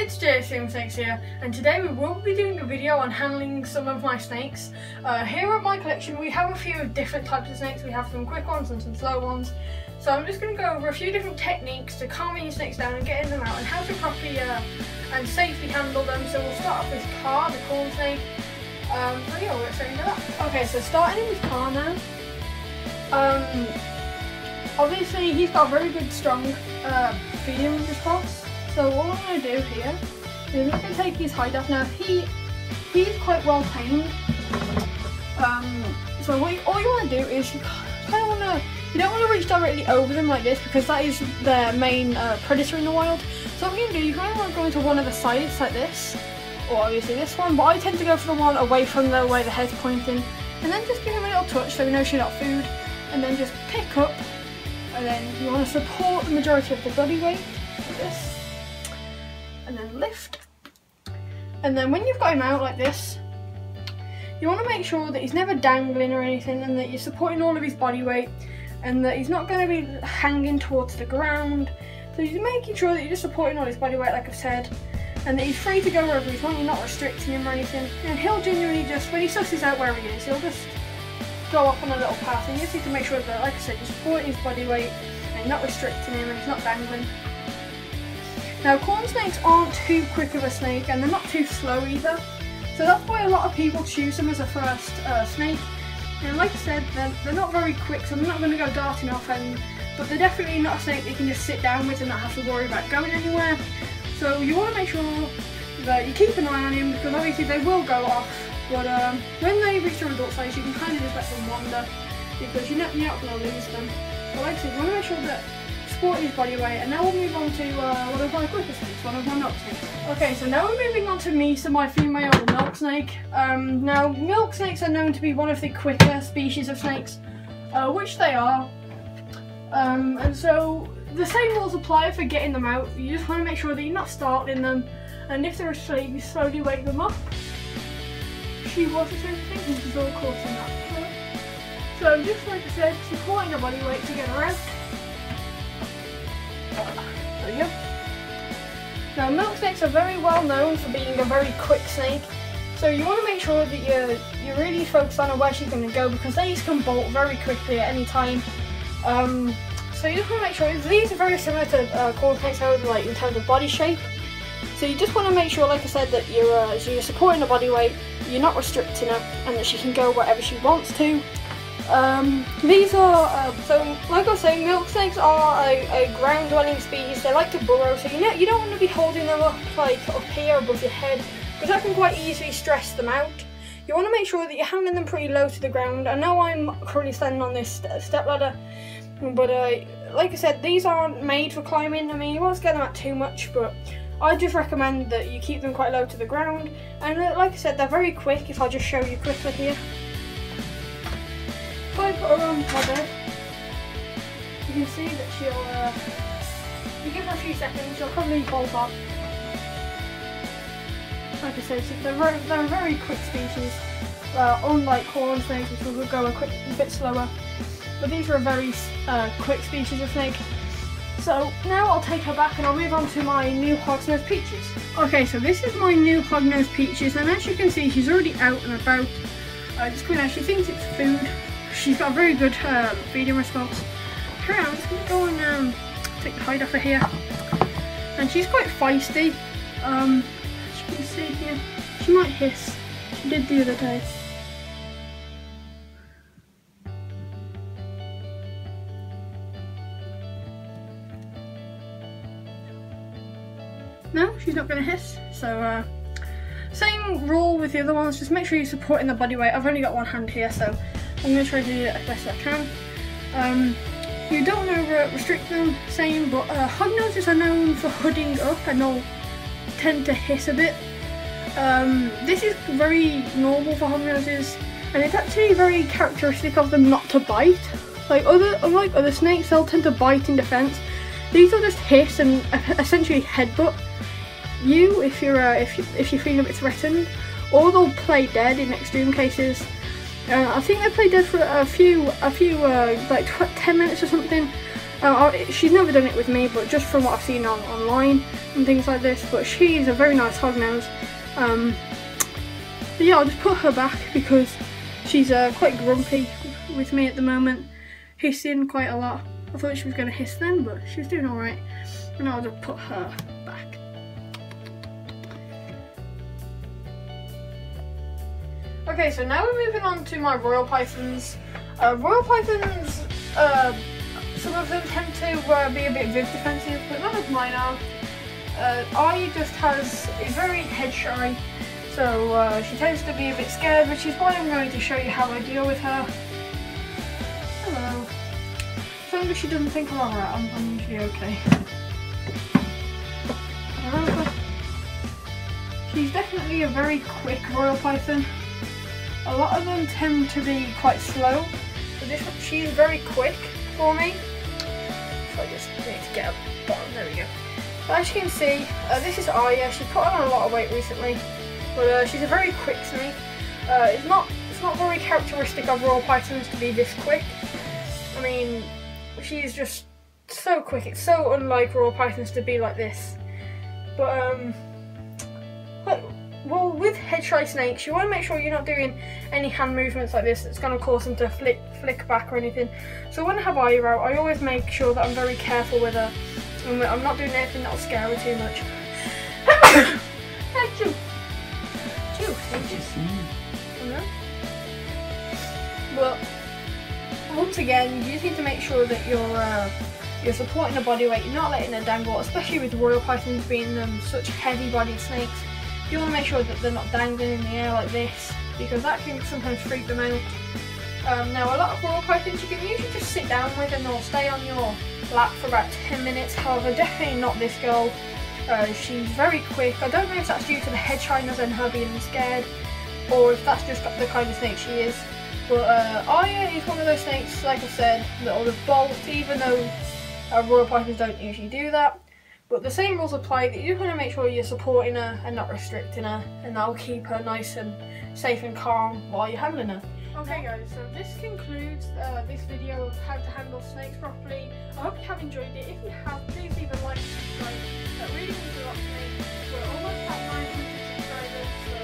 it's JFCMsnakes here, and today we will be doing a video on handling some of my snakes. Here at my collection we have a few different types of snakes. We have some quick ones and some slow ones. So I'm just going to go over a few different techniques to calming your snakes down and getting them out, and how to properly and safely handle them. So we'll start off with Car, the corn snake. So yeah, we'll get straight into that. Okay, so starting with Car now. Obviously he's got a very good strong feeding response. So all I'm going to do here is I'm going to take his hide off. Now he's quite well tamed. So all you want to do is you don't want to reach directly over them like this, because that is their main predator in the wild. So what you're going to do, you kind of want to go into one of the sides like this, or obviously this one, but I tend to go for the one away from the way the head's pointing, and then just give him a little touch so we know she's not food, and then just pick up, and then you want to support the majority of the body weight like this, and then lift. And then when you've got him out like this, you want to make sure that he's never dangling or anything, and that you're supporting all of his body weight, and that he's not going to be hanging towards the ground. So you're making sure that you're just supporting all his body weight, like I've said, and that he's free to go wherever he's want. You're not restricting him or anything, and he'll genuinely just, when he susses out where he is, he'll just go off on a little path, and you just need to make sure that, like I said, you're supporting his body weight and you're not restricting him, and he's not dangling. Now corn snakes aren't too quick of a snake, and they're not too slow either, so that's why a lot of people choose them as a first snake. And like I said, they're not very quick, so they're not going to go darting off, but they're definitely not a snake that you can just sit down with and not have to worry about going anywhere. So you want to make sure that you keep an eye on him, because obviously they will go off, but when they reach their adult size you can kind of just let them wander, because you're not going to lose them. But like I said, you want to make sure that support his body weight. And now we'll move on to one of my quicker snakes, one of my milk snakes. Okay, so now we're moving on to Misa, my female milk snake. Now milk snakes are known to be one of the quicker species of snakes, which they are. And so the same rules apply for getting them out. You just want to make sure that you're not startling them, and if they're asleep, you slowly wake them up. She was everything, and she's all caught in that. So just like I said, supporting her body weight to get her out. There we go. Now milk snakes are very well known for being a very quick snake, so you want to make sure that you're really focused on where she's going to go, because these can bolt very quickly at any time. So you just want to make sure, these are very similar to corn snakes, however, like in terms of body shape. So you just want to make sure, like I said, that you're supporting the body weight, you're not restricting her, and that she can go wherever she wants to. These are, so like I was saying, milk snakes are a ground dwelling species. They like to burrow, so you don't want to be holding them up like up here above your head, because that can quite easily stress them out. You want to make sure that you're handling them pretty low to the ground. I know I'm currently standing on this step ladder, but like I said, these aren't made for climbing. I mean, you won't scare them out too much, but I just recommend that you keep them quite low to the ground. And like I said, they're very quick. If I just show you quickly here, if I put her on my bed, you can see that she'll, you give her a few seconds, she'll probably bolt up. Like I said, they're a very quick species, unlike corn snakes, which will go a bit slower. But these are a very quick species of snake. So now I'll take her back and I'll move on to my new hog-nosed Peaches. Okay, so this is my new hog-nosed Peaches, and as you can see, she's already out and about. Just coming out, she thinks it's food. She's got a very good feeding response. Here, I'm just going to go and take the hide off her here. And she's quite feisty. As you can see here, she might hiss. She did the other day. No, she's not going to hiss. So same rule with the other ones, just make sure you're supporting the body weight. I've only got one hand here, so I'm going to try to do it as best I can. You don't want to restrict them, same, but hog-noses are known for hooding up, and they'll tend to hiss a bit. This is very normal for hog-noses, and it's actually very characteristic of them not to bite. Unlike other snakes, they'll tend to bite in defense. These will just hiss and essentially headbutt you if you're feeling a bit threatened, or they'll play dead in extreme cases. I think they play dead for a few like 10 minutes or something, She's never done it with me, but just from what I've seen online and things like this. But she's a very nice hog-nosed. But yeah, I'll just put her back because she's quite grumpy with me at the moment, hissing quite a lot. I thought she was going to hiss then, but she was doing alright. And I'll just put her back. Okay, so now we're moving on to my royal pythons. Royal pythons, some of them tend to be a bit viv defensive, but none of mine are. Ai just is very head shy, so she tends to be a bit scared, which is why I'm going to show you how I deal with her. Hello. As long as she doesn't think I'm alright, I'm usually okay. She's definitely a very quick royal python. A lot of them tend to be quite slow, but this one, she's very quick for me. So I just need to get up bottom, there we go. But as you can see, this is Aya. She's put on a lot of weight recently, but she's a very quick snake. It's not very characteristic of royal pythons to be this quick. I mean, she's just so quick. It's so unlike royal pythons to be like this. But well, with head shy snakes, you want to make sure you're not doing any hand movements like this that's going to cause them to flick back or anything. So when I have Aya out, I always make sure that I'm very careful with her. And I'm not doing anything that'll scare her too much. Achoo! But once again, you just need to make sure that you're supporting her body weight. You're not letting her dangle, especially with royal pythons being such heavy-bodied snakes. You want to make sure that they're not dangling in the air like this, because that can sometimes freak them out. Now, a lot of royal pythons you can usually just sit down with and they'll stay on your lap for about 10 minutes. However, definitely not this girl. She's very quick. I don't know if that's due to the head shyness and her being scared, or if that's just the kind of snake she is. But Aya is one of those snakes, like I said, that'll just bolt, even though royal pythons don't usually do that. But the same rules apply, that you just want to make sure you're supporting her and not restricting her, and that'll keep her nice and safe and calm while you're handling her. Okay guys, so this concludes this video of how to handle snakes properly. I hope you have enjoyed it. If you have, please leave a like and subscribe. That really means a lot to me. We're almost at 900 subscribers, so